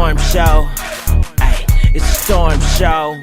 storm show. Ay, it's a storm show.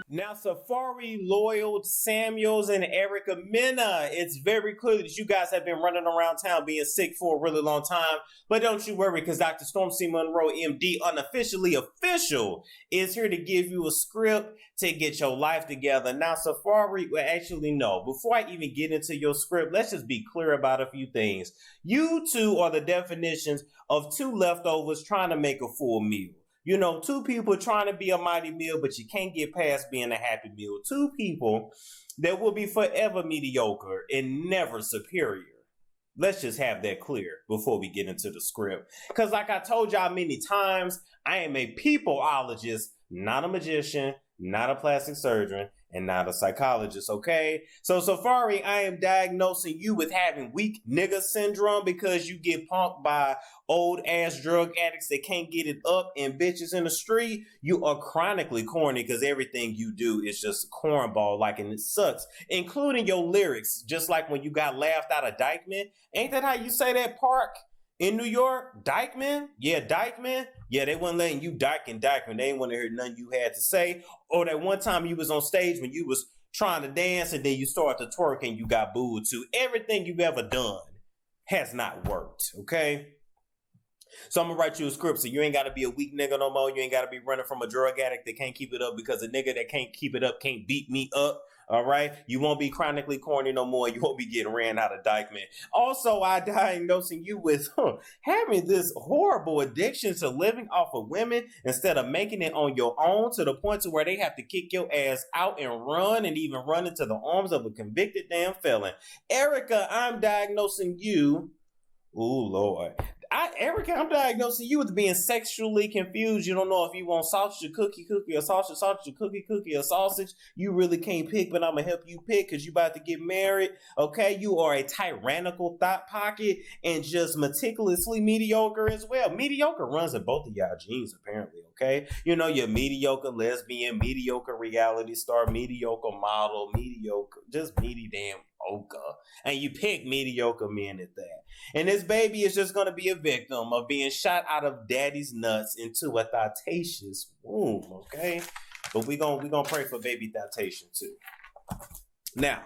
Now, SAFAREE, Loyal, Samuels, and Erica MENA, it's very clear that you guys have been running around town being sick for a really long time. But don't you worry, because Dr. Storm C. Monroe, MD, unofficially official, is here to give you a script to get your life together. Now, SAFAREE, well, actually, no. Before I even get into your script, let's just be clear about a few things. You two are the definitions of two leftovers trying to make a full meal. You know, two people trying to be a mighty meal, but you can't get past being a happy meal. Two people that will be forever mediocre and never superior. Let's just have that clear before we get into the script. Because like I told y'all many times, I am a peopleologist, not a magician, not a plastic surgeon, and not a psychologist, okay? So SAFAREE, I am diagnosing you with having weak nigga syndrome because you get punked by old ass drug addicts that can't get it up and bitches in the street. You are chronically corny because everything you do is just cornball like, and it sucks, including your lyrics. Just like when you got laughed out of Dykeman. Ain't that how you say that park in New York? Dykeman? Yeah, Dykeman. Yeah, they wasn't letting you dyke in Dykeman. They didn't want to hear nothing you had to say. Or that one time you was on stage when you was trying to dance and then you started to twerk and you got booed too. Everything you've ever done has not worked, okay? So I'm gonna write you a script so you ain't gotta be a weak nigga no more. You ain't gotta be running from a drug addict that can't keep it up because a nigga that can't keep it up can't beat me up. All right, you won't be chronically corny no more. You won't be getting ran out of Dykeman. Also, I diagnosing you with having this horrible addiction to living off of women instead of making it on your own to the point to where they have to kick your ass out and run and even run into the arms of a convicted damn felon. Erica, I'm diagnosing you. Ooh, Lord. Erica, I'm diagnosing you with being sexually confused. You don't know if you want sausage or cookie, or sausage or cookie or sausage. You really can't pick, but I'm going to help you pick because you about to get married. Okay, you are a tyrannical thought pocket and just meticulously mediocre as well. Mediocre runs in both of y'all genes, apparently, okay? You know, you're mediocre lesbian, mediocre reality star, mediocre model, mediocre, just meaty damn ochre. And you pick mediocre men at that. And this baby is just going to be a victim of being shot out of daddy's nuts into a thotatious womb, okay? But we gonna pray for baby thotation too. Now,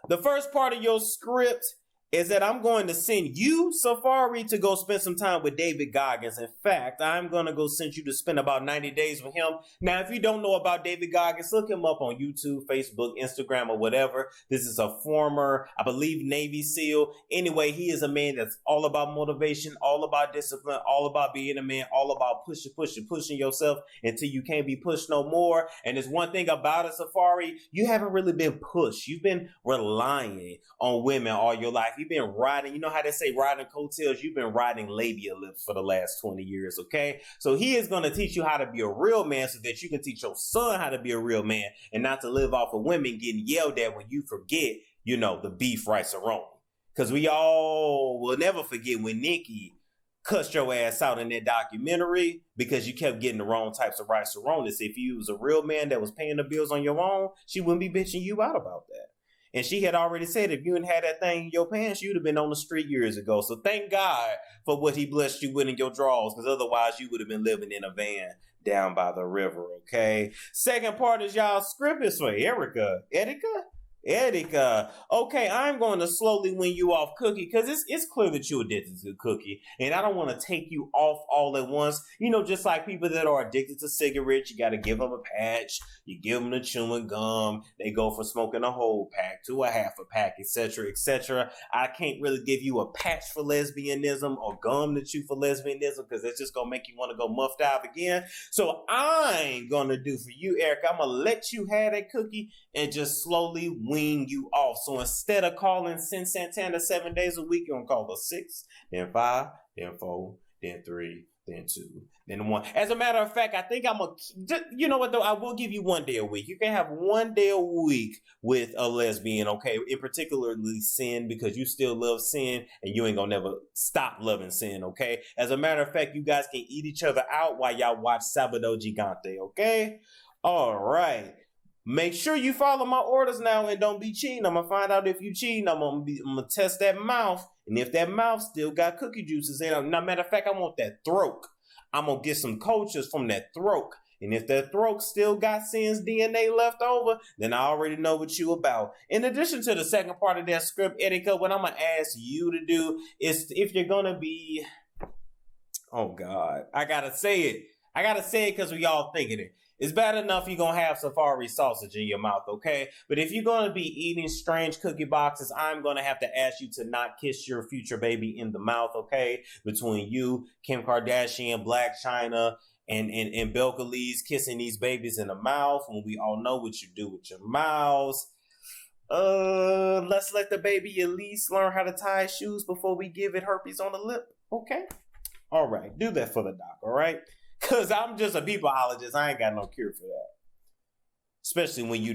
the first part of your script is that I'm going to send you, SAFAREE, to go spend some time with David Goggins. In fact, I'm going to go send you to spend about 90 days with him. Now, if you don't know about David Goggins, look him up on YouTube, Facebook, Instagram, or whatever. This is a former, I believe, Navy SEAL. Anyway, he is a man that's all about motivation, all about discipline, all about being a man, all about pushing yourself until you can't be pushed no more. And there's one thing about it, SAFAREE, you haven't really been pushed. You've been relying on women all your life. You've been riding, you know how they say riding coattails? You've been riding labia lips for the last 20 years, okay? So he is going to teach you how to be a real man so that you can teach your son how to be a real man and not to live off of women getting yelled at when you forget, you know, the beef, rice, or wrong. Because we all will never forget when Nikki cussed your ass out in that documentary because you kept getting the wrong types of rice or wrongness. If you was a real man that was paying the bills on your own, she wouldn't be bitching you out about that. And she had already said if you hadn't had that thing in your pants, you'd have been on the street years ago. So thank God for what he blessed you with in your drawers, because otherwise you would have been living in a van down by the river, okay? Second part is y'all's script is for Erica. Erica. Okay, I'm going to slowly wean you off Cookie because it's clear that you're addicted to Cookie. And I don't want to take you off all at once. You know, just like people that are addicted to cigarettes, you got to give them a patch. You give them the chewing gum. They go from smoking a whole pack to a half a pack, etc., etc. I can't really give you a patch for lesbianism or gum to chew for lesbianism because it's just going to make you want to go muff dive again. So I'm going to do for you, Erica, I'm going to let you have that Cookie and just slowly wean you off. So instead of calling Sin Santana 7 days a week, you're going to call her 6, then 5, then 4, then 3, then 2, then 1. As a matter of fact, I think I'm going to, you know what though, I will give you 1 day a week. You can have 1 day a week with a lesbian, okay? In particularly Sin, because you still love Sin and you ain't going to never stop loving Sin, okay? As a matter of fact, you guys can eat each other out while y'all watch Sábado Gigante, okay? All right. Make sure you follow my orders now and don't be cheating. I'm going to find out if you cheating. I'm going to test that mouth. And if that mouth still got cookie juices in it, no matter of fact, I want that throat. I'm going to get some cultures from that throat. And if that throat still got Sin's DNA left over, then I already know what you about. In addition to the second part of that script, Etika, what I'm going to ask you to do is, if you're going to be, oh God, I got to say it. I got to say it because we all thinking it. It's bad enough you're going to have SAFAREE sausage in your mouth, okay? But if you're going to be eating strange cookie boxes, I'm going to have to ask you to not kiss your future baby in the mouth, okay? Between you, Kim Kardashian, Blac Chyna, and Belcalis kissing these babies in the mouth, when we all know what you do with your mouths. Let's let the baby at least learn how to tie shoes before we give it herpes on the lip, okay? All right, do that for the doc, all right? Because I'm just a peopleologist. I ain't got no cure for that. Especially when you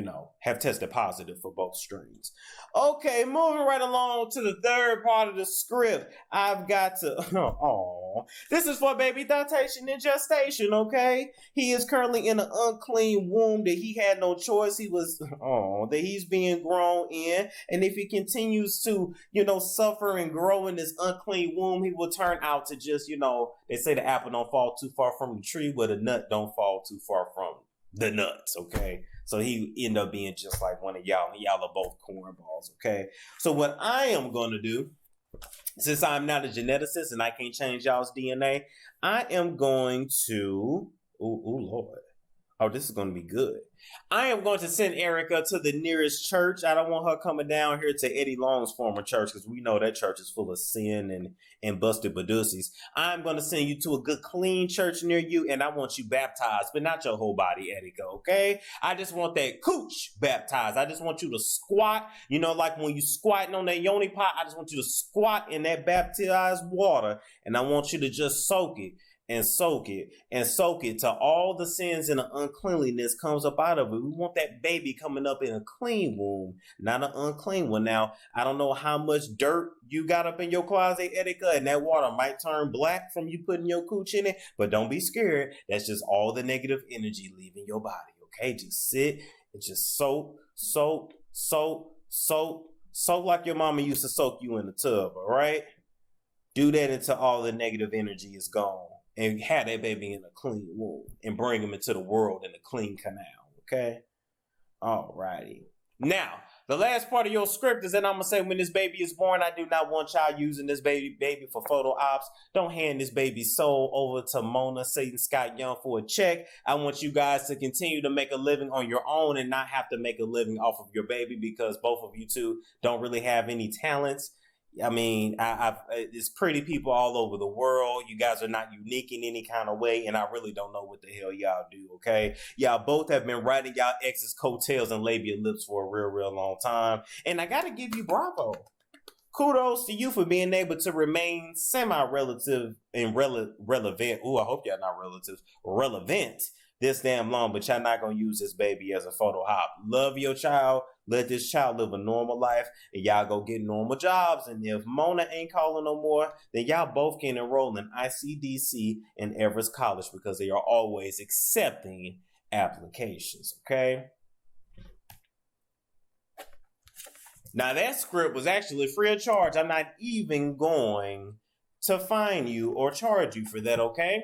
know, have tested positive for both strains. Okay, moving right along to the third part of the script. I've got to, this is for baby Thotation in gestation, okay? He is currently in an unclean womb that he had no choice. That he's being grown in. And if he continues to, suffer and grow in this unclean womb, he will turn out to just, they say the apple don't fall too far from the tree, but the nut don't fall too far from the nuts, okay? So he end up being just like one of y'all, and y'all are both cornballs, okay? So what I am going to do, since I'm not a geneticist and I can't change y'all's DNA, I am going to, Lord. Oh, this is going to be good. I am going to send Erica to the nearest church. I don't want her coming down here to Eddie Long's former church, because we know that church is full of sin and busted badusies. I'm going to send you to a good, clean church near you, and I want you baptized, but not your whole body, Erica, okay? I just want that cooch baptized. I just want you to squat, like when you squatting on that yoni pot, I just want you to squat in that baptized water, and I want you to just soak it. And soak it till all the sins and the uncleanliness comes up out of it. We want that baby coming up in a clean womb, not an unclean one. Now, I don't know how much dirt you got up in your closet, Etika, and that water might turn black from you putting your cooch in it, but don't be scared. That's just all the negative energy leaving your body, okay? Just sit and just soak like your mama used to soak you in the tub, all right? Do that until all the negative energy is gone. And have that baby in a clean womb and bring him into the world in a clean canal, okay? All righty. Now, the last part of your script is that I'm going to say when this baby is born, I do not want y'all using this baby for photo ops. Don't hand this baby's soul over to Mona, Satan, Scott Young for a check. I want you guys to continue to make a living on your own and not have to make a living off of your baby, because both of you two don't really have any talents. I mean, there's pretty people all over the world. You guys are not unique in any kind of way, and I really don't know what the hell y'all do, okay? Y'all both have been riding y'all ex's coattails and labia lips for a real, real long time, and I gotta give you bravo. Kudos to you for being able to remain semi-relative and relevant. Ooh, I hope y'all not relatives. Relevant this damn long, but y'all not gonna use this baby as a photo hop. Love your child. Let this child live a normal life, and y'all go get normal jobs. And if Mona ain't calling no more, then y'all both can enroll in ICDC and Everest College, because they are always accepting applications, okay? Now, that script was actually free of charge. I'm not even going to fine you or charge you for that, okay?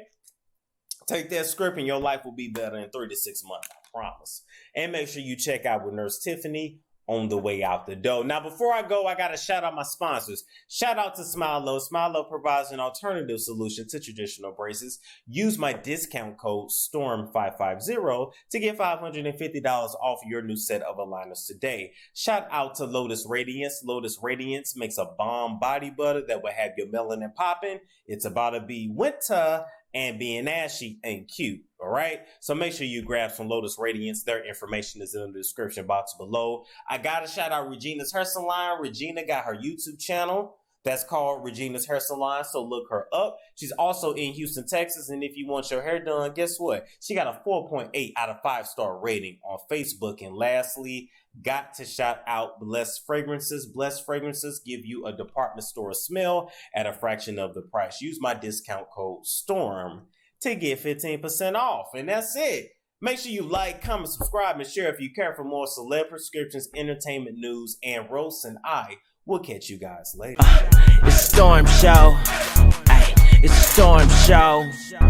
Take that script and your life will be better in 3 to 6 months, I promise. And make sure you check out with Nurse Tiffany on the way out the door. Now, before I go, I got to shout out my sponsors. Shout out to Smilelove. Smilelove provides an alternative solution to traditional braces. Use my discount code STORM550 to get $550 off your new set of aligners today. Shout out to Lotus Radiance. Lotus Radiance makes a bomb body butter that will have your melanin popping. It's about to be winter, and being ashy ain't cute, all right? So make sure you grab some Lotus Radiance. Their information is in the description box below. I got to shout out Regina's Hair Salon. Regina got her YouTube channel. That's called Regina's Hair Salon, so look her up. She's also in Houston, Texas, and if you want your hair done, guess what? She got a 4.8 out of 5-star rating on Facebook. And lastly, got to shout out Blessed Fragrances. Blessed Fragrances give you a department store smell at a fraction of the price. Use my discount code STORM to get 15% off, and that's it. Make sure you like, comment, subscribe, and share if you care for more celeb prescriptions, entertainment news, and roasts, and I will catch you guys later. It's Storm Show. Ay, It's a storm show.